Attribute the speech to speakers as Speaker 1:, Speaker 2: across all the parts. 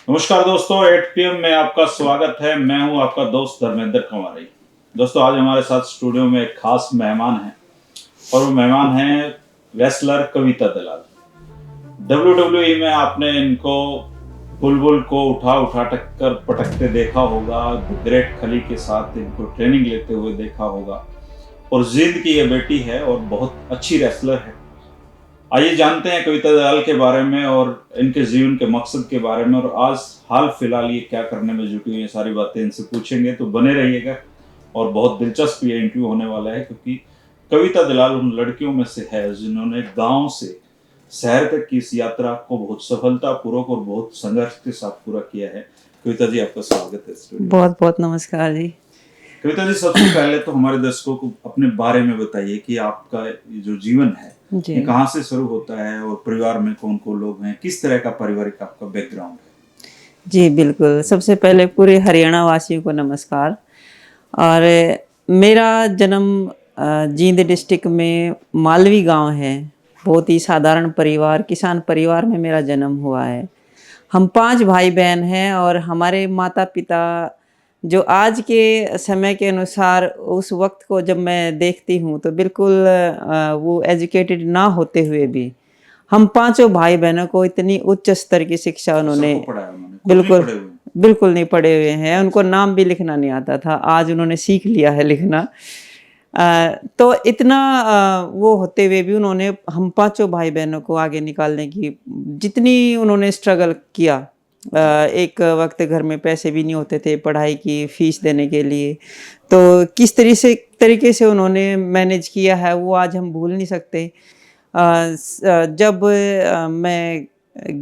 Speaker 1: नमस्कार दोस्तों, 8 PM में आपका स्वागत है। मैं हूं आपका दोस्त धर्मेंद्र कुमारी। दोस्तों, आज हमारे साथ स्टूडियो में एक खास मेहमान हैं और वो मेहमान हैं रेसलर कविता दलाल। WWE में आपने इनको बुलबुल को उठा उठा टक्कर पटकते देखा होगा, ग्रेट खली के साथ इनको ट्रेनिंग लेते हुए देखा होगा और जिंद की ये बेटी है और बहुत अच्छी रेसलर है। आइए जानते हैं कविता दलाल के बारे में और इनके जीवन के मकसद के बारे में, और आज हाल फिलहाल ये क्या करने में जुटी हुई है, सारी बातें इनसे पूछेंगे। तो बने रहिएगा और बहुत दिलचस्प ये इंटरव्यू होने वाला है, क्योंकि कविता दलाल उन लड़कियों में से है जिन्होंने गांव से शहर तक की इस यात्रा को बहुत सफलतापूर्वक और बहुत संघर्ष के साथ पूरा किया है। कविता जी, आपका स्वागत है स्टूडियो।
Speaker 2: बहुत बहुत नमस्कार जी।
Speaker 1: कविता जी, सबसे पहले तो हमारे दर्शकों को अपने बारे में बताइए कि आपका जो जीवन है ये कहाँ से शुरू होता है और परिवार में कौन कौन लोग हैं, किस तरह का पारिवारिक आपका बैकग्राउंड है।
Speaker 2: जी बिल्कुल, सबसे पहले पूरे हरियाणा वासियों को नमस्कार। और मेरा जन्म जींद डिस्ट्रिक्ट में मालवी गांव है। बहुत ही साधारण परिवार, किसान परिवार में मेरा जन्म हुआ है। हम 5 भाई बहन हैं और हमारे माता पिता जो आज के समय के अनुसार उस वक्त को जब मैं देखती हूँ तो बिल्कुल वो एजुकेटेड ना होते हुए भी हम पांचों भाई बहनों को इतनी उच्च स्तर की शिक्षा उन्होंने बिल्कुल बिल्कुल नहीं पढ़े हुए हैं। उनको नाम भी लिखना नहीं आता था, आज उन्होंने सीख लिया है लिखना। तो इतना वो होते हुए भी उन्होंने हम पांचों भाई बहनों को आगे निकालने की जितनी उन्होंने स्ट्रगल किया। एक वक्त घर में पैसे भी नहीं होते थे पढ़ाई की फीस देने के लिए, तो किस तरीके से उन्होंने मैनेज किया है वो आज हम भूल नहीं सकते। जब मैं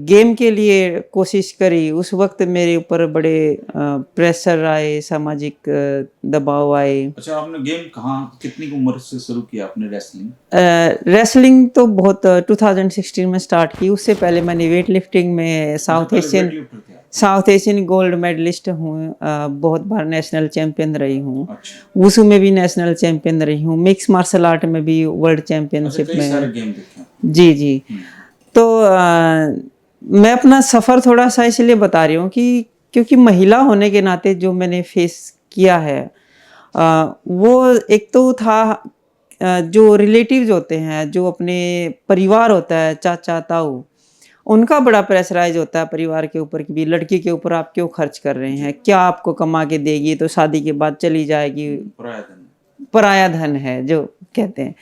Speaker 2: गेम के लिए कोशिश करी उस वक्त मेरे ऊपर बड़े प्रेशर आए, सामाजिक दबाव आए।
Speaker 1: अच्छा, आपने गेम कहाँ कितनी उम्र से शुरू किया आपने रेसलिंग?
Speaker 2: रेसलिंग तो बहुत 2016 में स्टार्ट की। उससे पहले मैंने वेट लिफ्टिंग में साउथ एशियन गोल्ड मेडलिस्ट हूँ। बहुत बार नेशनल चैंपियन रही हूँ।
Speaker 1: अच्छा।
Speaker 2: वुसु में भी नेशनल चैंपियन रही हूँ। मिक्स मार्शल आर्ट में भी वर्ल्ड चैंपियनशिप में।
Speaker 1: सारे गेम देखे। जी
Speaker 2: जी। तो मैं अपना सफ़र थोड़ा सा इसलिए बता रही हूँ कि क्योंकि महिला होने के नाते जो मैंने फेस किया है वो एक तो था जो रिलेटिव्स होते हैं, जो अपने परिवार होता है, चाचा ताऊ, उनका बड़ा प्रेशराइज होता है परिवार के ऊपर कि भी लड़की के ऊपर आप क्यों खर्च कर रहे हैं, क्या आपको कमा के देगी, तो शादी के बाद चली जाएगी, पराया धन है जो कहते हैं।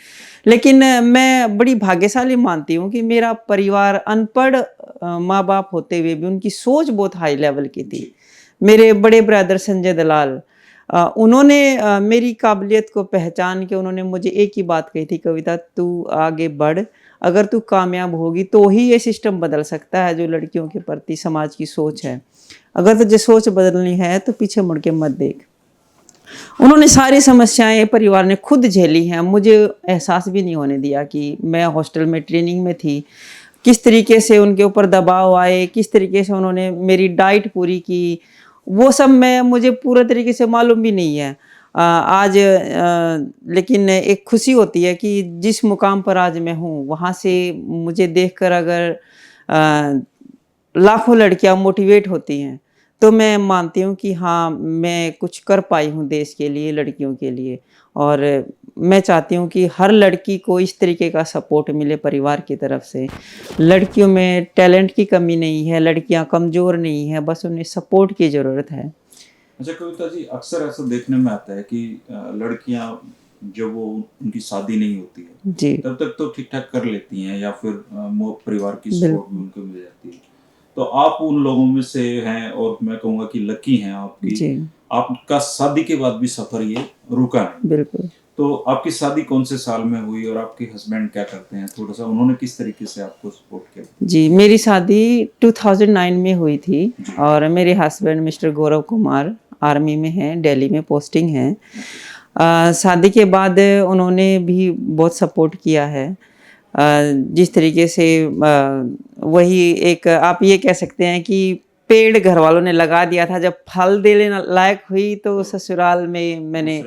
Speaker 2: लेकिन मैं बड़ी भाग्यशाली मानती हूँ कि मेरा परिवार अनपढ़ माँ बाप होते हुए भी उनकी सोच बहुत हाई लेवल की थी। मेरे बड़े ब्रदर संजय दलाल, उन्होंने मेरी काबिलियत को पहचान के उन्होंने मुझे एक ही बात कही थी, कविता तू आगे बढ़, अगर तू कामयाब होगी तो ही ये सिस्टम बदल सकता है जो लड़कियों के प्रति समाज की सोच है। अगर तुझे सोच बदलनी है तो पीछे मुड़ के मत देख। उन्होंने सारी समस्याएं परिवार ने खुद झेली हैं। मुझे एहसास भी नहीं होने दिया कि मैं हॉस्टल में ट्रेनिंग में थी, किस तरीके से उनके ऊपर दबाव आए, किस तरीके से उन्होंने मेरी डाइट पूरी की, वो सब मुझे पूरे तरीके से मालूम भी नहीं है आज। लेकिन एक खुशी होती है कि जिस मुकाम पर आज मैं हूँ वहाँ से मुझे देखकर अगर लाखों लड़कियाँ मोटिवेट होती हैं तो मैं मानती हूँ कि हाँ मैं कुछ कर पाई हूँ देश के लिए, लड़कियों के लिए। और मैं चाहती हूँ कि हर लड़की को इस तरीके का सपोर्ट मिले परिवार की तरफ से। लड़कियों में टैलेंट की कमी नहीं है, लड़कियाँ कमज़ोर नहीं है, बस उन्हें सपोर्ट की ज़रूरत है।
Speaker 1: अच्छा कविता जी, अक्सर ऐसा देखने में आता है कि लड़कियां जब वो उनकी शादी नहीं होती है
Speaker 2: जी
Speaker 1: तब तक तो ठीक ठाक कर लेती हैं या फिर परिवार की सपोर्ट भी उनको मिल जाती है। तो आप उन लोगों में से हैं और मैं कहूँगा कि लकी हैं आपकी।
Speaker 2: जी
Speaker 1: आपका शादी के बाद भी सफर ये रुका नहीं।
Speaker 2: बिल्कुल।
Speaker 1: तो आपकी शादी कौन से साल में हुई और आपके हस्बैंड क्या करते हैं, थोड़ा सा उन्होंने किस तरीके से आपको सपोर्ट किया?
Speaker 2: जी, मेरी शादी 2009 में हुई थी और मेरे husband mister Gaurav Kumar army में हैं, दिल्ली में पोस्टिंग है। शादी के बाद उन्होंने भी बहुत सपोर्ट किया है। जिस तरीके से वही एक आप ये कह सकते हैं कि पेड़ घर वालों ने लगा दिया था, जब फल देने लायक हुई तो ससुराल में मैंने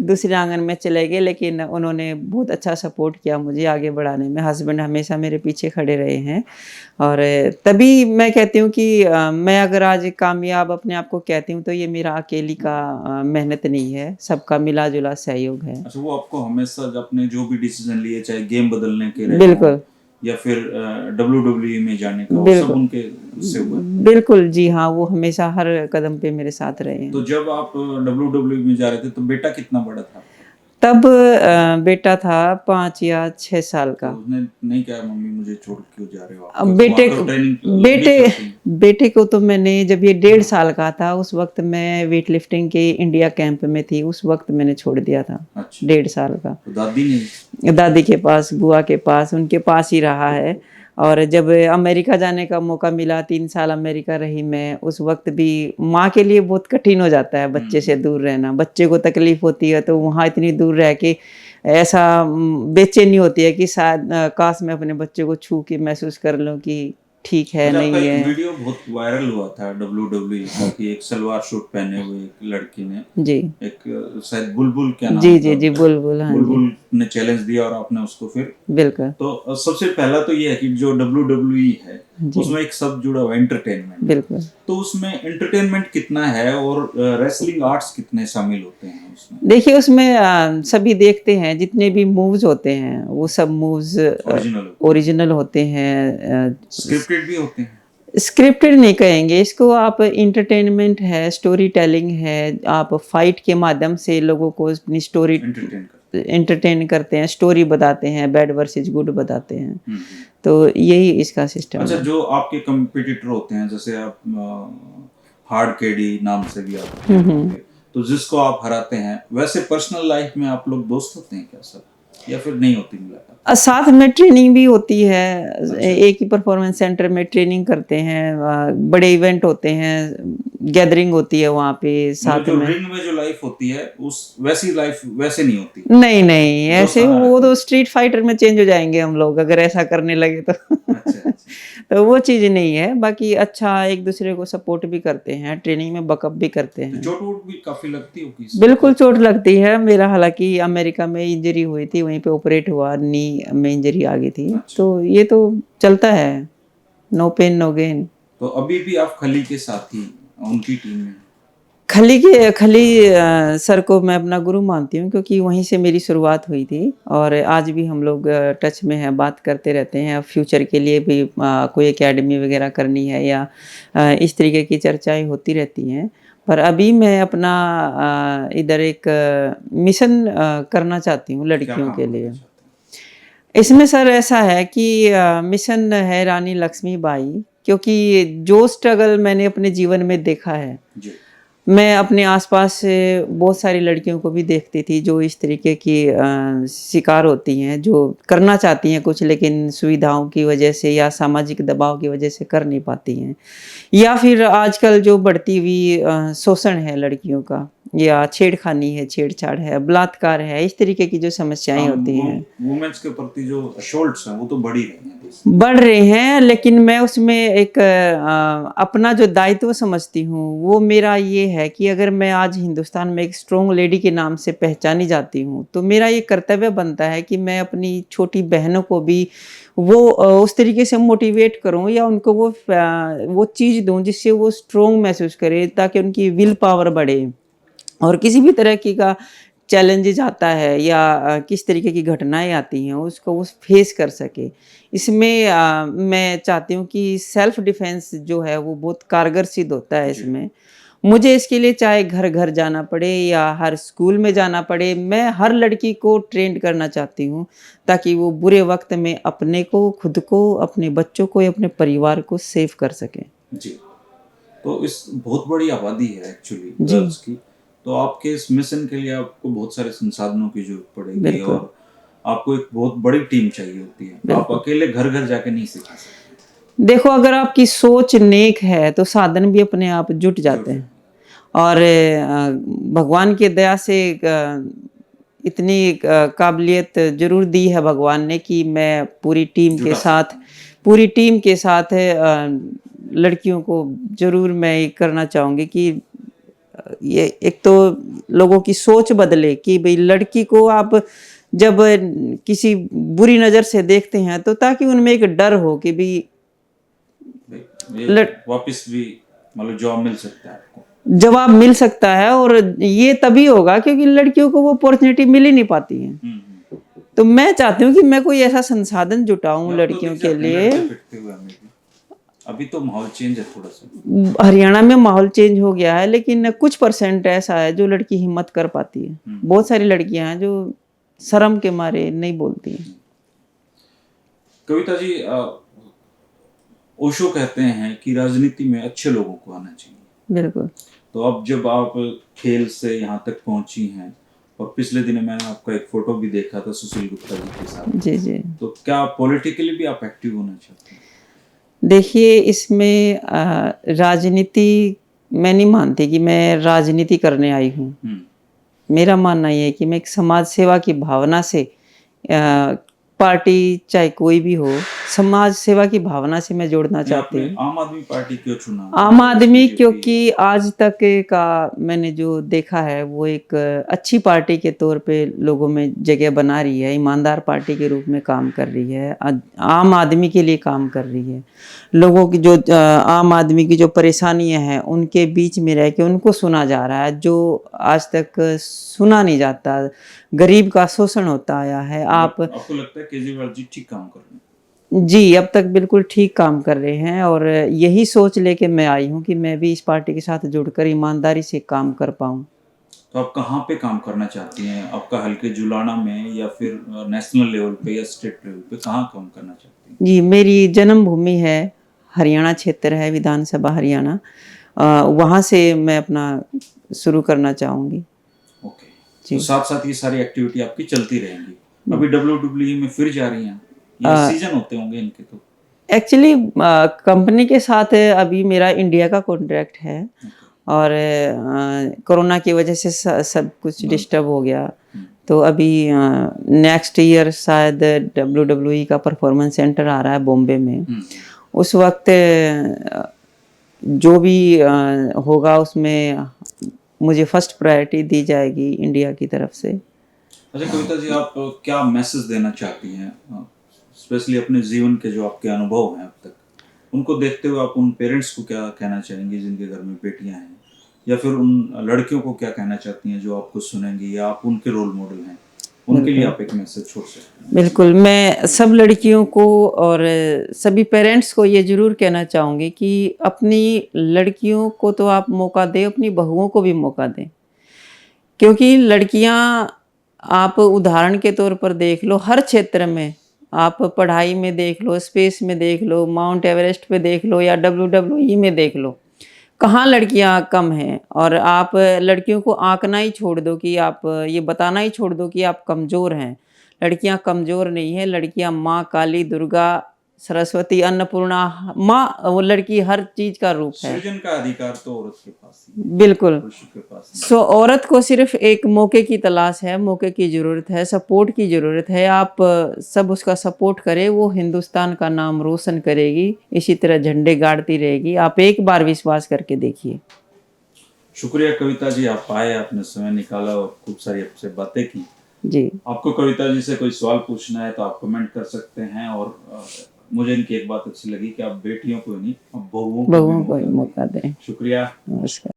Speaker 2: दूसरे आंगन में चले गए, लेकिन उन्होंने बहुत अच्छा सपोर्ट किया मुझे आगे बढ़ाने में। हस्बैंड हमेशा मेरे पीछे खड़े रहे हैं और तभी मैं कहती हूँ कि मैं अगर आज कामयाब अपने आप को कहती हूँ तो ये मेरा अकेली का मेहनत नहीं है, सबका मिला-जुला सहयोग है।
Speaker 1: अच्छा, वो आपको हमेशा अपने जो भी डिसीजन लिए, चाहे गेम बदलने के रहे हों
Speaker 2: बिल्कुल,
Speaker 1: या फिर WWE में जाने का, वो सब
Speaker 2: बिल्कुल।
Speaker 1: उनके उससे हुआ है।
Speaker 2: बिल्कुल, जी हाँ, वो हमेशा हर कदम पे मेरे साथ रहे हैं।
Speaker 1: तो जब आप WWE में जा रहे थे तो बेटा कितना बड़ा था?
Speaker 2: तब बेटा था 5 या 6 साल
Speaker 1: तो
Speaker 2: का।
Speaker 1: उसने नहीं कहा मम्मी मुझे छोड़ के क्यों जा रहे हो आप?
Speaker 2: अब
Speaker 1: क्योंकि वहाँ तो ट्रेनिंग लंबी
Speaker 2: बेटे
Speaker 1: चलती है।
Speaker 2: बेटे को तो मैंने जब ये 1.5 साल का था, उस वक़्त मैं वेट लिफ्टिंग के इंडिया कैंप में थी, उस वक़्त मैंने छोड़ दिया था,
Speaker 1: अच्छा,
Speaker 2: 1.5 साल का।
Speaker 1: तो दादी ने?
Speaker 2: दादी के पास, बुआ के पास, उनके पास ही रहा है और जब अमेरिका जाने का मौका मिला, 3 साल अमेरिका रही मैं, उस वक़्त भी माँ के लिए बहुत कठिन हो जाता है बच्चे से दूर रहना। बच्चे को तकलीफ़ होती है तो वहाँ इतनी दूर रह के ऐसा बेचैनी होती है कि शायद काश मैं अपने बच्चे को छू के महसूस कर लूँ कि ठीक है,
Speaker 1: अच्छा, आपका
Speaker 2: नहीं
Speaker 1: एक
Speaker 2: है।
Speaker 1: वीडियो बहुत वायरल हुआ था WWE का कि एक सलवार सूट पहने हुए एक लड़की ने
Speaker 2: जी।
Speaker 1: एक शायद बुलबुल क्या
Speaker 2: जी,
Speaker 1: नाम था
Speaker 2: जी, जी,
Speaker 1: उसका,
Speaker 2: बुलबुल, हाँ जी,
Speaker 1: बुलबुल ने चैलेंज दिया और आपने उसको फिर
Speaker 2: बिल्कुल।
Speaker 1: तो सबसे पहला तो ये है कि जो WWE है
Speaker 2: जी,
Speaker 1: उसमें एक शब्द जुड़ा हुआ है एंटरटेनमेंट।
Speaker 2: बिल्कुल।
Speaker 1: तो उसमें एंटरटेनमेंट कितना है और रेसलिंग आर्ट्स कितने शामिल होते हैं उसमें?
Speaker 2: देखिए उसमें सभी देखते हैं जितने भी मूव्स होते हैं, वो सब मूव्स
Speaker 1: ओरिजिनल होते हैं,
Speaker 2: ओरिजिनल होते हैं।
Speaker 1: स्क्रिप्टेड भी होते हैं।
Speaker 2: स्क्रिप्टेड नहीं कहेंगे इसको, आप एंटरटेनमेंट है, स्टोरी टेलिंग है, आप फाइट के माध्यम से लोगों को अपनी स्टोरी
Speaker 1: एंटरटेन करते
Speaker 2: एंटरटेन करते हैं, स्टोरी बताते हैं, बैड वर्सेस गुड बताते हैं।
Speaker 1: हैं।
Speaker 2: तो यही इसका सिस्टम
Speaker 1: अच्छा,
Speaker 2: है।
Speaker 1: जो आपके कंपटीटर होते हैं जैसे आप हार्ड केडी नाम से भी आप
Speaker 2: हुँ,
Speaker 1: फेम
Speaker 2: हुँ।
Speaker 1: होंगे, तो जिसको आप हराते हैं वैसे पर्सनल लाइफ में आप लोग दोस्त होते हैं क्या सब, या फिर नहीं होती मुलाकात?
Speaker 2: साथ में ट्रेनिंग भी होती है।
Speaker 1: अच्छा,
Speaker 2: एक ही परफॉर्मेंस सेंटर में ट्रेनिंग करते हैं। बड़े इवेंट होते हैं, गैदरिंग होती है वहाँ पे
Speaker 1: मतलब
Speaker 2: साथ
Speaker 1: जो
Speaker 2: में।
Speaker 1: रिंग में जो लाइफ होती है उस वैसी लाइफ वैसे नहीं होती,
Speaker 2: नहीं, नहीं, ऐसे
Speaker 1: दोस्ताना
Speaker 2: वो
Speaker 1: रहते
Speaker 2: तो
Speaker 1: हैं।
Speaker 2: स्ट्रीट फाइटर में चेंज हो जाएँगे हम लोग अगर ऐसा करने लगे तो।
Speaker 1: अच्छा, अच्छा।
Speaker 2: तो वो चीज़ नहीं है, बाकी अच्छा एक-दूसरे को सपोर्ट भी करते हैं, ट्रेनिंग में बैकअप भी करते
Speaker 1: तो
Speaker 2: हैं।
Speaker 1: चोट वोट भी काफी लगती होगी इससे
Speaker 2: बिल्कुल
Speaker 1: तो।
Speaker 2: चोट लगती है, मेरा हालाँकि अमेरिका में इंजरी हुई थी, वहीं पे ऑपरेट हुआ, नी में इंजरी आ गई थी।
Speaker 1: अच्छा,
Speaker 2: तो ये तो चलता है, नो पेन नो गेन।
Speaker 1: तो अभी भी आप खली के साथी उनकी टीम में?
Speaker 2: खली सर को मैं अपना गुरु मानती हूँ क्योंकि वहीं से मेरी शुरुआत हुई थी और आज भी हम लोग टच में हैं, बात करते रहते हैं। अब फ्यूचर के लिए भी कोई एकेडमी वगैरह करनी है या इस तरीके की चर्चाएँ होती रहती हैं। पर अभी मैं अपना इधर एक मिशन करना चाहती हूँ
Speaker 1: क्या
Speaker 2: लड़कियों
Speaker 1: काम
Speaker 2: के
Speaker 1: करना
Speaker 2: लिए।
Speaker 1: चाहते
Speaker 2: इसमें सर ऐसा है कि मिशन है रानी लक्ष्मीबाई, क्योंकि जो स्ट्रगल मैंने अपने जीवन में देखा है,
Speaker 1: हैं? जी।
Speaker 2: मैं अपने आसपास से बहुत सारी लड़कियों को भी देखती थी जो इस तरीके की शिकार होती हैं, जो करना चाहती हैं कुछ लेकिन सुविधाओं की वजह से या सामाजिक दबाव की वजह से कर नहीं पाती हैं। या फिर आजकल जो बढ़ती हुई शोषण है लड़कियों का या छेड़खानी है, छेड़छाड़ है, बलात्कार है, इस तरीके की जो समस्याएँ
Speaker 1: हाँ,
Speaker 2: होती हैं।
Speaker 1: वुमेन्स के प्रति जो असॉल्ट्स हैं वो तो बढ़ ही रहे हैं देश में।
Speaker 2: बढ़ रहे हैं, लेकिन मैं उसमें एक अपना जो दायित्व समझती हूँ, वो मेरा ये है कि अगर मैं आज हिंदुस्तान में एक स्ट्रॉन्ग लेडी के नाम से पहचानी जाती हूँ, तो मेरा ये कर्तव्य बनता है कि मैं अपनी छोटी बहनों को भी वो उस तरीके से मोटिवेट करूँ या उनको वो चीज़ दूँ जिससे वो स्ट्रॉन्ग महसूस करें ताकि उनकी विल पावर बढ़े। और किसी भी तरह की का चैलेंजेज़ आता है या किस तरीके की घटनाएँ आती हैं, उसको वो फेस कर सके। इसमें मैं चाहती हूँ कि सेल्फ डिफेंस जो है वो बहुत कारगर सिद्ध होता है
Speaker 1: जी।
Speaker 2: इसमें। मुझे इसके लिए चाहे घर-घर जाना पड़े या हर स्कूल में जाना पड़े, मैं हर लड़की को ट्रेंड करना चाहती हूँ, ताकि वो बुरे वक़्त में अपने को, खुद को, अपने बच्चों को या अपने परिवार को सेव कर सकें।
Speaker 1: जी। तो इस बहुत बड़ी आबादी है एक्चुअली
Speaker 2: जी,
Speaker 1: गर्ल्स की, तो आपके इस मिशन के लिए आपको बहुत सारे संसाधनों की ज़रूरत पड़ेगी
Speaker 2: बिल्कुल,
Speaker 1: और आपको एक बहुत बड़ी टीम चाहिए होती है। आप
Speaker 2: बिल्कुल।
Speaker 1: अकेले घर-घर जाके नहीं सिखा सकते,
Speaker 2: देखो अगर आपकी सोच नेक है तो साधन भी अपने आप जुट
Speaker 1: जुड़
Speaker 2: जाते
Speaker 1: जाए।
Speaker 2: हैं और भगवान की दया से इतनी काबिलियत ज़रूर दी है भगवान ने कि मैं
Speaker 1: जुटा सकते हैं।
Speaker 2: पूरी टीम के साथ लड़कियों को ज़रूर मैं ये करना चाहूँगी कि ये एक तो लोगों की सोच बदले कि भाई लड़की को आप जब किसी बुरी नज़र से देखते हैं तो ताकि उनमें एक डर हो कि भाई
Speaker 1: ये
Speaker 2: लड़
Speaker 1: वापस भी मतलब जॉब मिल सकता है आपको।
Speaker 2: जवाब मिल सकता है, और ये तभी होगा क्योंकि लड़कियों को वो अपॉर्चुनिटी मिल ही नहीं पाती है। तो मैं चाहती हूँ कि मैं कोई ऐसा संसाधन जुटाऊं
Speaker 1: अब तो
Speaker 2: लड़कियों
Speaker 1: दिख
Speaker 2: के
Speaker 1: जाते हैं
Speaker 2: लिए।
Speaker 1: लड़के फिरते हुए हमें भी। अभी तो माहौल चेंज है थोड़ा सा।
Speaker 2: हरियाणा में माहौल चेंज हो गया है, लेकिन कुछ परसेंट ऐसा है जो लड़की हिम्मत कर पाती है। बहुत सारी लड़कियां हैं जो शर्म के मारे नहीं बोलती हैं।
Speaker 1: कविता जी, ओशो कहते हैं कि राजनीति में अच्छे लोगों को आना चाहिए।
Speaker 2: बिल्कुल।
Speaker 1: तो अब जब आप खेल से यहाँ तक पहुंची हैं, और पिछले दिनों मैंने आपका एक फोटो भी देखा था सुशील गुप्ता जी के साथ,
Speaker 2: जी जी।
Speaker 1: तो क्या पॉलिटिकली भी आप एक्टिव होना चाहते हैं?
Speaker 2: देखिए, इसमें राजनीति मैं नहीं मानती कि मैं राजनीति करने आई हूँ। मेरा मानना ये है कि मैं एक समाज सेवा की भावना से पार्टी चाहे कोई भी हो, समाज सेवा की भावना से मैं जोड़ना
Speaker 1: नहीं,
Speaker 2: चाहती
Speaker 1: आपने
Speaker 2: हूँ।
Speaker 1: आम आदमी पार्टी क्यों चुना?
Speaker 2: आम आदमी
Speaker 1: बीजेपी?
Speaker 2: क्योंकि आज तक का मैंने जो देखा है वो एक अच्छी पार्टी के तौर पे लोगों में जगह बना रही है, ईमानदार पार्टी के रूप में काम कर रही है, आम आदमी के लिए काम कर रही है। लोगों की जो आम आदमी की जो परेशानियां हैं उनके बीच में रह के उनको सुना जा रहा है, जो आज तक सुना नहीं जाता। गरीब का शोषण होता आया है।
Speaker 1: आपको लगता है केजरीवाल जी ठीक काम कर रहे हैं?
Speaker 2: जी, अब तक बिल्कुल ठीक काम कर रहे हैं, और यही सोच लेके मैं आई हूँ कि मैं भी इस पार्टी के साथ जुड़कर ईमानदारी से काम कर पाऊँ।
Speaker 1: तो आप कहाँ पे काम करना चाहती हैं? आपका हल्के जुलाना में, या फिर नेशनल लेवल पे, या स्टेट लेवल पे, कहाँ काम करना चाहती हैं?
Speaker 2: जी, मेरी जन्मभूमि है, हरियाणा क्षेत्र है, विधानसभा हरियाणा। वहाँ से मैं अपना शुरू करना चाहूँगी।
Speaker 1: ओके। तो
Speaker 2: जी।
Speaker 1: साथ साथ ये सारी एक्टिविटी आपकी चलती रहेंगी। अभी WWE में फिर जा रही हैं, ये सीजन होते होंगे इनके तो?
Speaker 2: एक्चुअली कंपनी के साथ अभी मेरा इंडिया का कॉन्ट्रैक्ट है, और कोरोना की वजह से सब कुछ डिस्टर्ब हो गया। तो अभी नेक्स्ट ईयर शायद WWE का परफॉर्मेंस सेंटर आ रहा है बॉम्बे में। उस वक्त जो भी होगा उसमें मुझे फर्स्ट प्रायोरिटी दी जाएगी इंडिया की तरफ से।
Speaker 1: अच्छा कविता जी, आप क्या मैसेज देना चाहती हैं, स्पेशली अपने जीवन के जो आपके अनुभव हैं अब तक, उनको देखते हुए आप उन पेरेंट्स को क्या कहना चाहेंगी जिनके घर में बेटियां हैं, या फिर उन लड़कियों को क्या कहना चाहती हैं जो आपको सुनेंगी, या आप उनके रोल मॉडल हैं, उनके लिए आप एक मैसेज छोड़ सकते हैं?
Speaker 2: बिल्कुल, मैं सब लड़कियों को और सभी पेरेंट्स को ये ज़रूर कहना चाहूँगी कि अपनी लड़कियों को तो आप मौका दें, अपनी बहुओं को भी मौका दें। क्योंकि लड़कियां, आप उदाहरण के तौर पर देख लो, हर क्षेत्र में, आप पढ़ाई में देख लो, स्पेस में देख लो, माउंट एवरेस्ट पे देख लो, या WWE में देख लो, कहाँ लड़कियां कम हैं। और आप लड़कियों को आंकना ही छोड़ दो कि आप ये बताना ही छोड़ दो कि आप कमज़ोर हैं। लड़कियां कमज़ोर नहीं है, लड़कियां माँ काली, दुर्गा, सरस्वती, अन्नपूर्णा, माँ, वो लड़की हर चीज़ का रूप है।
Speaker 1: सृजन का अधिकार तो औरत के पास ही है,
Speaker 2: बिल्कुल।
Speaker 1: पुरुष के पास नहीं।
Speaker 2: सो औरत को सिर्फ एक मौके की तलाश है, मौके की ज़रूरत है, सपोर्ट की ज़रूरत है। आप सब उसका सपोर्ट करें, वो हिंदुस्तान का नाम रोशन करेगी, इसी तरह झंडे गाड़ती रहेगी। आप एक बार विश्वास करके देखिए।
Speaker 1: शुक्रिया कविता जी, आप आए, आपने समय निकाला और खूब सारी आपसे बातें की।
Speaker 2: जी।
Speaker 1: आपको कविता जी से कोई सवाल पूछना है तो आप कमेंट कर सकते हैं। और मुझे इनकी एक बात अच्छी लगी कि आप बेटियों को नहीं, आप बहुओं
Speaker 2: बहुओं को
Speaker 1: भी
Speaker 2: मौका दें।
Speaker 1: शुक्रिया।
Speaker 2: नमस्कार।